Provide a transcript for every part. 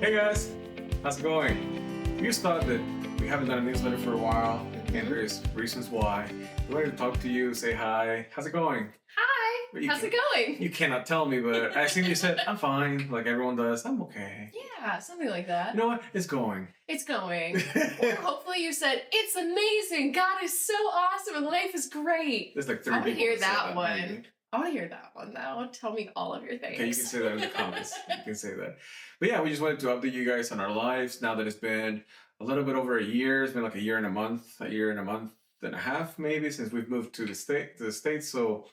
Hey guys, how's it going? We just thought that we haven't done a newsletter for a while, and there's reasons why. We wanted to talk to you, say hi. How's it going? Hi, how's it going? You cannot tell me, but I assume you said, I'm fine, like everyone does. I'm okay. Yeah, something like that. You know what? It's going. It's going. Or hopefully you said, it's amazing. God is so awesome and life is great. There's like 3 I want to people hear that said that one. maybe. I want to hear that one though. Tell me all of your things. Okay, you can say that in the comments. You can say that. But yeah, we just wanted to update you guys on our lives now that it's been a little bit over a year. It's been like a year and a month and a half maybe since we've moved to the States. So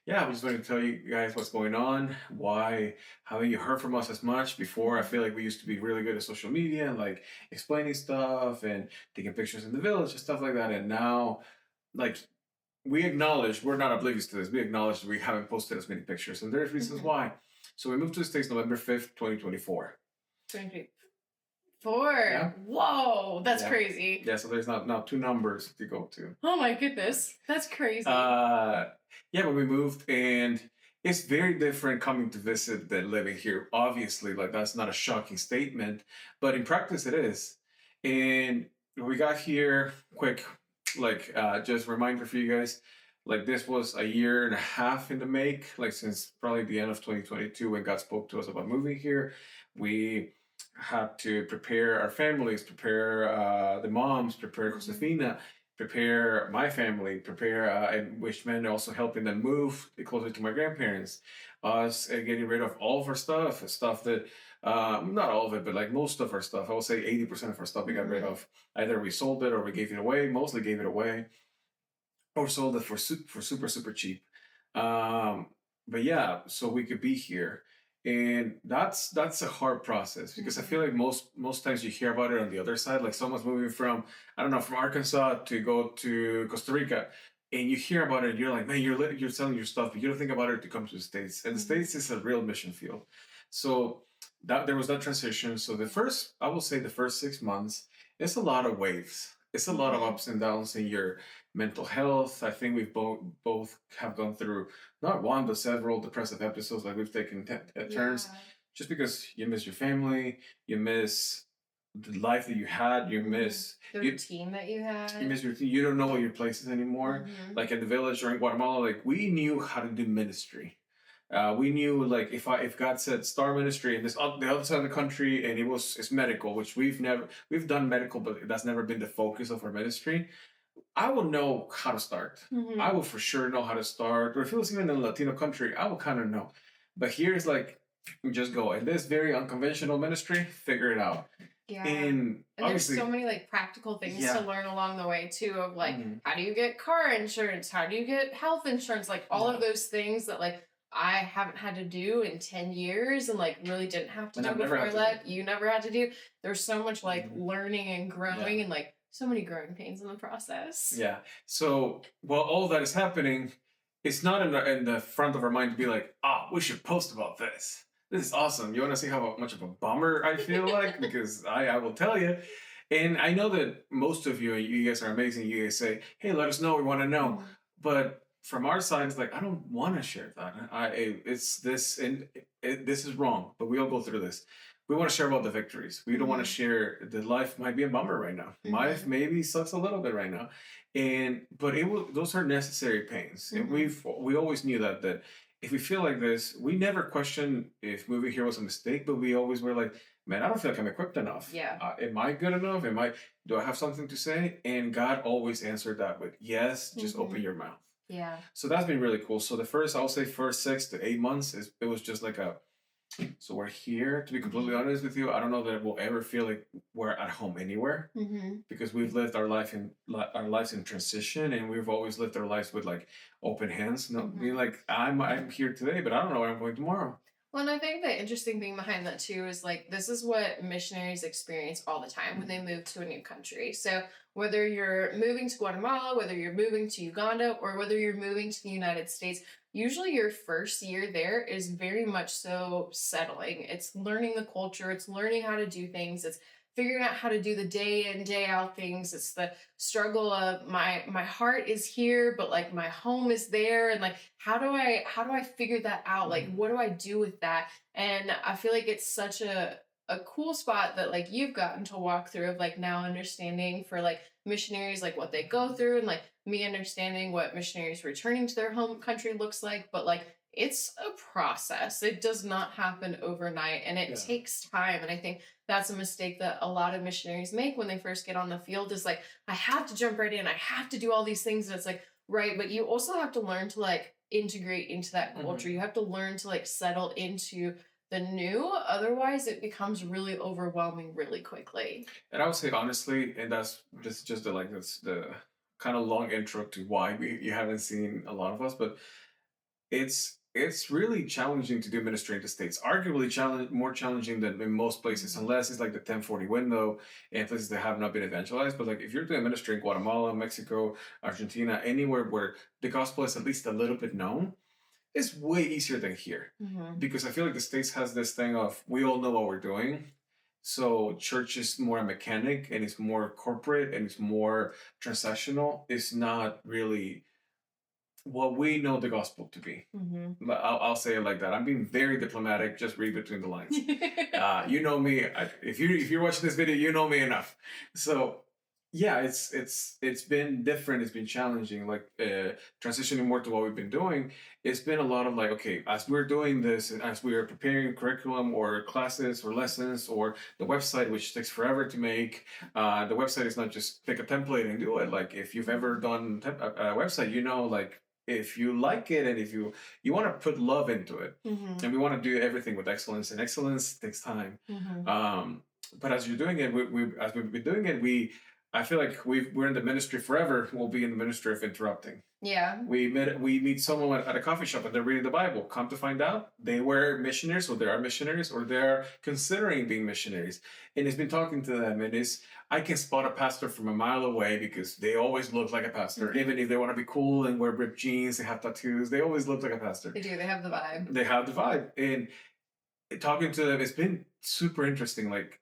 yeah, we just wanted to tell you guys what's going on, why haven't you heard from us as much before. I feel like we used to be really good at social media and like explaining stuff and taking pictures in the village and stuff like that. And now, like, we acknowledge we're not oblivious to this. We acknowledge that we haven't posted as many pictures, and there's reasons why. So we moved to the States November 5th, 2024. 24. Yeah. Whoa, that's Yeah. crazy. Yeah, so there's now 2 numbers to go to. Oh my goodness, that's crazy. Yeah, but we moved, and it's very different coming to visit than living here. Obviously, like that's not a shocking statement, but in practice it is. And we got here quick, like just reminder for you guys, like this was a year and a half in the make, like since probably the end of 2022 when God spoke to us about moving here. We had to prepare our families, prepare the moms, prepare Josefina, prepare my family, prepare, and which meant also helping them move closer to my grandparents. Us getting rid of all of our stuff that, not all of it, but like most of our stuff. I would say 80% of our stuff we got rid of. Either we sold it or we gave it away. Mostly gave it away, or sold it for super cheap. But yeah, so we could be here. And that's a hard process because I feel like most times you hear about it on the other side, like someone's moving from, I don't know, from Arkansas to go to Costa Rica, and you hear about it and you're like, man, you're selling your stuff, but you don't think about it to come to the States. And the States is a real mission field. So that there was that transition. So I will say the first 6 months, it's a lot of waves. It's a lot of ups and downs in your mental health. I think we've both have gone through not one but several depressive episodes. Like we've taken turns, just because you miss your family, you miss the life that you had, you miss the routine that you had. You miss your routine. You don't know your places anymore. Like in the village or in Guatemala, like we knew how to do ministry. We knew like if God said star ministry and this the other side of the country and it's medical, which we've done medical, but that's never been the focus of our ministry. I will know how to start. I will for sure know how to start. Or if it was even in a Latino country, I will kind of know. But here's like, just go. In this very unconventional ministry, figure it out. Yeah. And there's so many like practical things to learn along the way too, of like, how do you get car insurance? How do you get health insurance? Like all of those things that like I haven't had to do in 10 years and like really didn't have to do before I left. You never had to do. There's so much like learning and growing and like so many growing pains in the process. Yeah. So while all that is happening, it's not in the front of our mind to be like, we should post about this. This is awesome. You want to see how much of a bummer I feel like? Because I will tell you. And I know that most of you guys are amazing. You guys say, hey, let us know. We want to know. But from our side, it's like, I don't want to share that. It's this, and this is wrong, but we all go through this. We want to share about the victories. We don't want to share that life might be a bummer right now. Life maybe sucks a little bit right now. But those are necessary pains. And we always knew that if we feel like this, we never questioned if moving here was a mistake, but we always were like, man, I don't feel like I'm equipped enough. Yeah. Am I good enough? Do I have something to say? And God always answered that with, yes, just open your mouth. Yeah. So that's been really cool. So I'll say first 6 to 8 months, it was just like so we're here. To be completely honest with you, I don't know that we'll ever feel like we're at home anywhere because we've lived our lives in transition, and we've always lived our lives with like open hands. Being like, I'm here today, but I don't know where I'm going tomorrow. Well, and I think the interesting thing behind that too is like, this is what missionaries experience all the time when they move to a new country. So whether you're moving to Guatemala, whether you're moving to Uganda, or whether you're moving to the United States, usually your first year there is very much so settling. It's learning the culture. It's learning how to do things. It's figuring out how to do the day in, day out things. It's the struggle of my heart is here, but like my home is there. And like, how do I figure that out? Like, what do I do with that? And I feel like it's such a a cool spot that like you've gotten to walk through of like now understanding for like missionaries like what they go through and like me understanding what missionaries returning to their home country looks like, but like it's a process. It does not happen overnight and it Yeah. takes time. And I think that's a mistake that a lot of missionaries make when they first get on the field is like, I have to jump right in. I have to do all these things. And it's like, right. But you also have to learn to like integrate into that culture. You have to learn to like settle into the new. Otherwise, it becomes really overwhelming really quickly. And I would say honestly, and that's this is just the like that's the kind of long intro to why you haven't seen a lot of us, but it's really challenging to do ministry in the States. Arguably more challenging than in most places, unless it's like the 1040 window and places that have not been evangelized. But like if you're doing ministry in Guatemala, Mexico, Argentina, anywhere where the gospel is at least a little bit known, it's way easier than here. Because I feel like the States has this thing of we all know what we're doing. So church is more a mechanic and it's more corporate and it's more transactional. It's not really what we know the gospel to be. But I'll say it like that. I'm being very diplomatic. Just read between the lines. You know me. If you're watching this video, you know me enough. So yeah, it's been different. It's been challenging. Like transitioning more to what we've been doing. It's been a lot of like, okay, as we're doing this, and as we are preparing curriculum or classes or lessons or the website, which takes forever to make. The website is not just pick a template and do it. Like if you've ever done a website, you know, like if you like it and if you want to put love into it, and we want to do everything with excellence, and excellence takes time. But as you're doing it, as we've been doing it, I feel like we're in the ministry forever. We'll be in the ministry of interrupting. Yeah. We meet someone at a coffee shop and they're reading the Bible. Come to find out, they were missionaries, or they are missionaries, or they're considering being missionaries. And it's been talking to them, and I can spot a pastor from a mile away because they always look like a pastor. Even if they want to be cool and wear ripped jeans and have tattoos, they always look like a pastor. They do. They have the vibe. They have the vibe. And talking to them, it's been super interesting. Like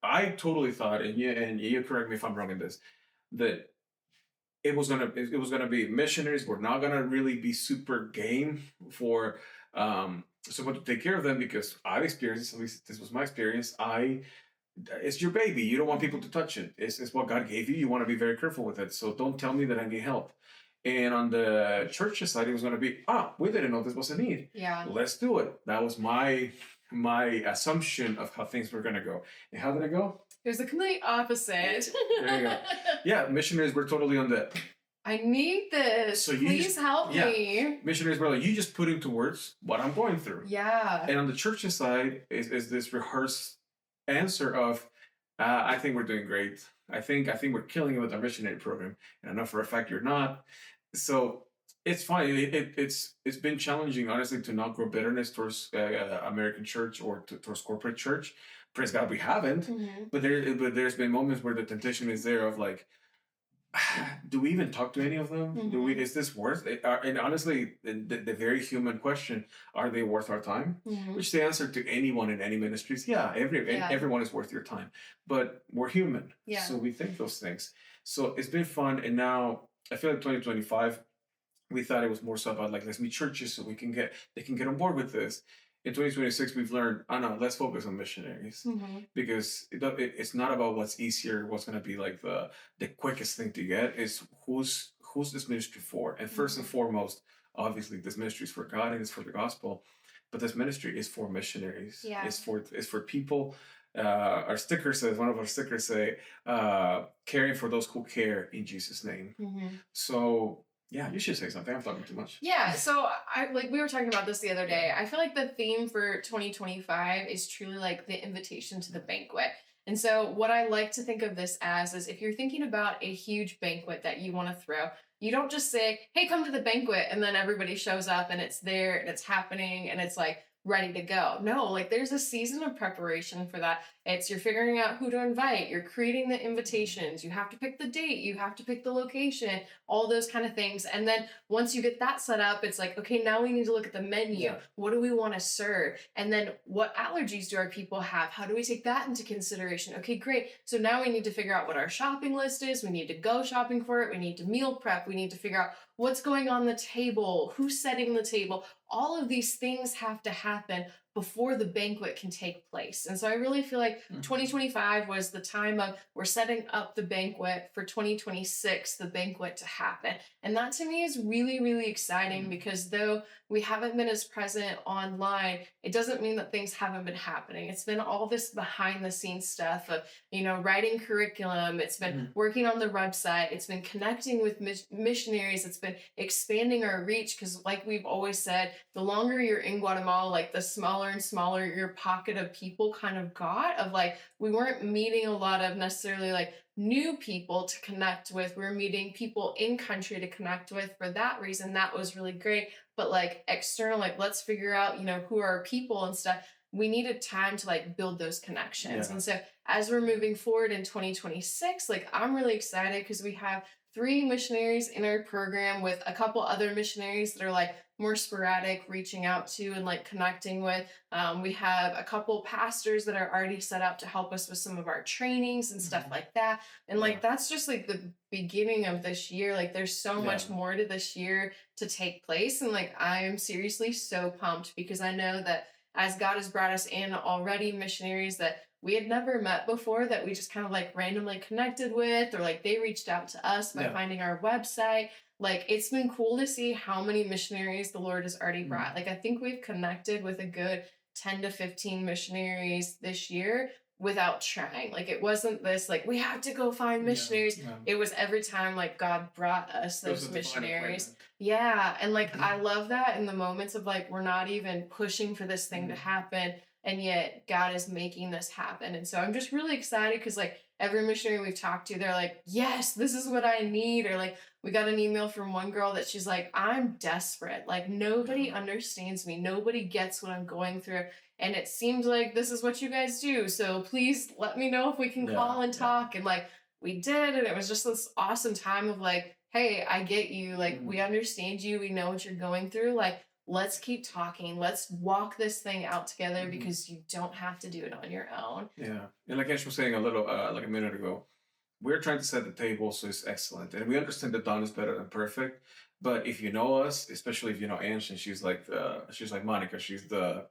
I totally thought, and you correct me if I'm wrong in this, that it was gonna be missionaries. We're not gonna really be super game for someone to take care of them, because I've experienced, at least this was my experience. It's your baby. You don't want people to touch it. It's what God gave you. You want to be very careful with it. So don't tell me that I need help. And on the church side, it was going to be, we didn't know this was a need. Yeah. Let's do it. That was my assumption of how things were going to go. And how did it go? It was the complete opposite. There you go. Yeah, missionaries were totally on the, I need this. So please help me. Missionaries were like, you just put into words what I'm going through. Yeah. And on the church's side is this rehearsed answer of, I think we're doing great. I think we're killing it with our missionary program. And I know for a fact you're not. So it's fine. It's been challenging, honestly, to not grow bitterness towards American church or towards corporate church. Praise God, we haven't. But there's been moments where the temptation is there of like, do we even talk to any of them? Is this worth it? And honestly, the very human question, are they worth our time? Which the answer to anyone in any ministries, everyone is worth your time. But we're human. So we think those things. So it's been fun. And now I feel like 2025, we thought it was more so about like, let's meet churches so they can get on board with this. In 2026, we've learned, no, let's focus on missionaries, because it's not about what's easier, what's going to be like the quickest thing to get. Is who's this ministry for? And first and foremost, obviously, this ministry is for God and it's for the gospel, but this ministry is for missionaries. Yeah. It's for people. Our sticker says, one of our stickers say, caring for those who care in Jesus' name. So. Yeah, you should say something. I'm talking too much. Yeah, so we were talking about this the other day. I feel like the theme for 2025 is truly like the invitation to the banquet. And so what I like to think of this as is if you're thinking about a huge banquet that you want to throw, you don't just say, hey, come to the banquet, and then everybody shows up and it's there and it's happening and it's like ready to go. No, like there's a season of preparation for that. You're figuring out who to invite, you're creating the invitations, you have to pick the date, you have to pick the location, all those kind of things. And then once you get that set up, it's like, okay, now we need to look at the menu. Yeah. What do we want to serve? And then what allergies do our people have? How do we take that into consideration? Okay, great. So now we need to figure out what our shopping list is. We need to go shopping for it. We need to meal prep. We need to figure out what's going on the table, who's setting the table. All of these things have to happen before the banquet can take place. And so I really feel like Mhm. 2025 was the time of we're setting up the banquet for 2026, the banquet to happen. And that to me is really, really exciting Mhm. because though we haven't been as present online, it doesn't mean that things haven't been happening. It's been all this behind the scenes stuff of, writing curriculum. It's been Mhm. working on the website. It's been connecting with missionaries. It's been expanding our reach because, like we've always said, the longer you're in Guatemala, like the smaller and smaller your pocket of people kind of got. Of like, we weren't meeting a lot of necessarily like new people to connect with. We were meeting people in country to connect with. For that reason, that was really great. But like external, like let's figure out, who are our people and stuff. We needed time to like build those connections. Yeah. And so as we're moving forward in 2026, like I'm really excited because we have three missionaries in our program with a couple other missionaries that are like more sporadic, reaching out to and like connecting with. We have a couple pastors that are already set up to help us with some of our trainings and stuff Mhm. like that. And Yeah. like that's just like the beginning of this year. Like there's so Yeah. much more to this year to take place. And like I am seriously so pumped because I know that as God has brought us in already missionaries that we had never met before that we just kind of like randomly connected with, or like they reached out to us by Yeah. finding our website. Like it's been cool to see how many missionaries the Lord has already Mhm. brought. Like I think we've connected with a good 10 to 15 missionaries this year without trying. Like it wasn't this like we have to go find Yeah. missionaries. Yeah. It was every time like God brought us It was those a divine missionaries. appointment. Yeah, and like I love that in the moments of like we're not even pushing for this thing to Mhm. happen, and yet God is making this happen. And so I'm just really excited because like every missionary we've talked to, they're like, yes, this is what I need. Or like we got an email from one girl that she's like, I'm desperate. Like nobody Yeah. understands me. Nobody gets what I'm going through. And it seems like this is what you guys do. So please let me know if we can Yeah. call and Yeah. talk. And like we did. And it was just this awesome time of like, hey, I get you. Like we Mhm. understand you. We know what you're going through. Like let's keep talking. Let's walk this thing out together Mhm. because you don't have to do it on your own. Yeah. And like Ash was saying a little, like a minute ago, we're trying to set the table so it's excellent. And we understand that done is better than perfect. But if you know us, especially if you know Ange, and she's like Monica, she's the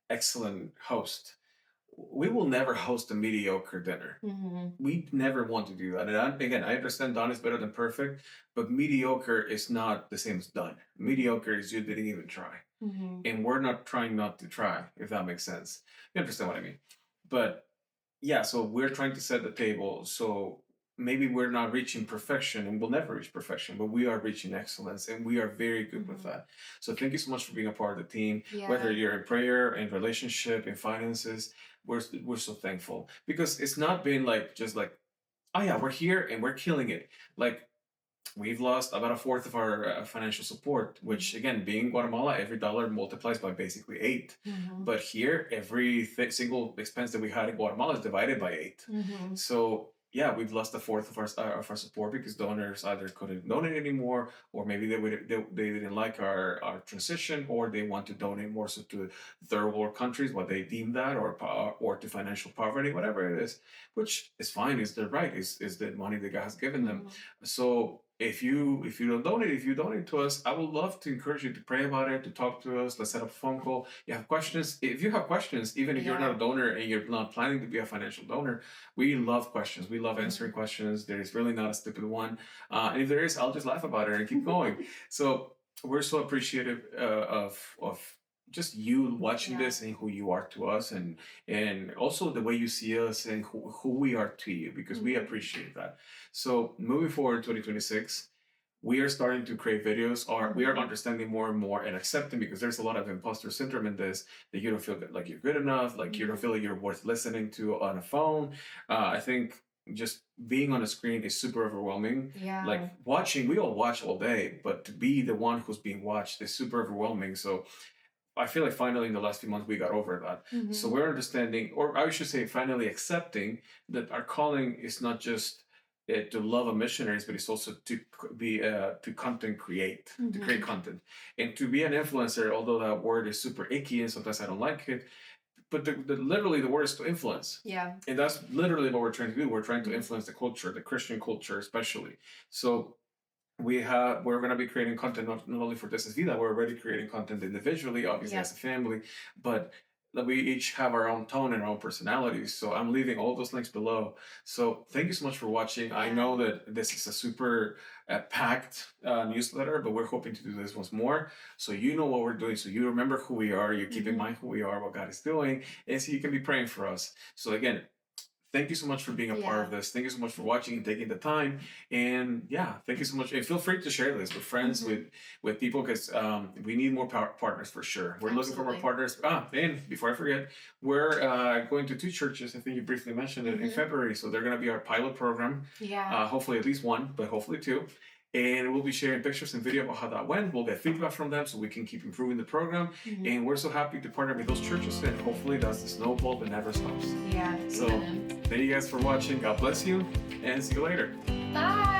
excellent host. We will never host a mediocre dinner. Mm-hmm. We never want to do that. And again, I understand done is better than perfect, but mediocre is not the same as done. Mediocre is you didn't even try. Mm-hmm. And we're not trying not to try, if that makes sense. You understand what I mean? But yeah, so we're trying to set the table. So maybe we're not reaching perfection and we'll never reach perfection, but we are reaching excellence and we are very good with Mm-hmm. that. So thank you so much for being a part of the team, whether Yeah. you're in prayer, in relationship, in finances. We're so thankful because it's not been like just like, oh yeah, we're here and we're killing it. Like we've lost about a fourth of our financial support, which again, being in Guatemala, every dollar multiplies by basically eight. Mm-hmm. But here, every single expense that we had in Guatemala is divided by eight. Mm-hmm. So yeah, we've lost a fourth of our support because donors either couldn't donate anymore, or maybe they didn't like our transition, or they want to donate more so to third world countries, what they deem that, or to financial poverty, whatever it is, which is fine, is their right, is the money that God has given them. Mm-hmm. So if you don't donate, if you donate to us, I would love to encourage you to pray about it, to talk to us. Let's set up a phone call. You have questions. If you have questions, even if you're not Yeah. a donor and you're not planning to be a financial donor, we love questions. We love answering Mm-hmm. questions. There is really not a stupid one. And if there is, I'll just laugh about it and keep going. So we're so appreciative of just you watching Yeah. this and who you are to us, and also the way you see us and who we are to you, because we Mm-hmm. appreciate that. So moving forward in 2026, we are starting to create videos, or we are Mm-hmm. understanding more and more and accepting, because there's a lot of imposter syndrome in this, that you don't feel like you're good enough, like you don't Mm-hmm. feel like you're worth listening to on a phone. I think just being on a screen is super overwhelming. Like Yeah. watching, we all watch all day, but to be the one who's being watched is super overwhelming. So I feel like finally in the last few months we got over that. So Mm-hmm. we're understanding, or I should say, finally accepting that our calling is not just to love a missionaries, but it's also to be to content create, to create Mm-hmm. content, and to be an influencer. Although that word is super icky and sometimes I don't like it, but literally the word is to influence. Yeah. And that's literally what we're trying to do. We're trying to Mm-hmm. influence the culture, the Christian culture especially. So we're going to be creating content not only for this is VIDA, we're already creating content individually, obviously Yeah. as a family, but we each have our own tone and our own personalities. So I'm leaving all those links below. So thank you so much for watching. I Yeah. know that this is a super packed newsletter, but we're hoping to do this once more. So you know what we're doing. So you remember who we are. You keep in Hmm. mind who we are, what God is doing, and so you can be praying for us. So again, thank you so much for being a part Yeah. of this. Thank you so much for watching and taking the time. And yeah, thank you so much. And feel free to share this with friends, Hmm. with people, because we need more partners for sure. We're looking for more Absolutely. partners. And before I forget, we're going to two churches. I think you briefly mentioned it in Hmm. February. So they're going to be our pilot program. Yeah. Hopefully at least one, but hopefully two. And we'll be sharing pictures and video about how that went. We'll get feedback from them so we can keep improving the program. Hmm. And we're so happy to partner with those churches, and hopefully that's the snowball that never stops. Yeah. So Amen. thank you guys for watching. God bless you, and see you later. Bye.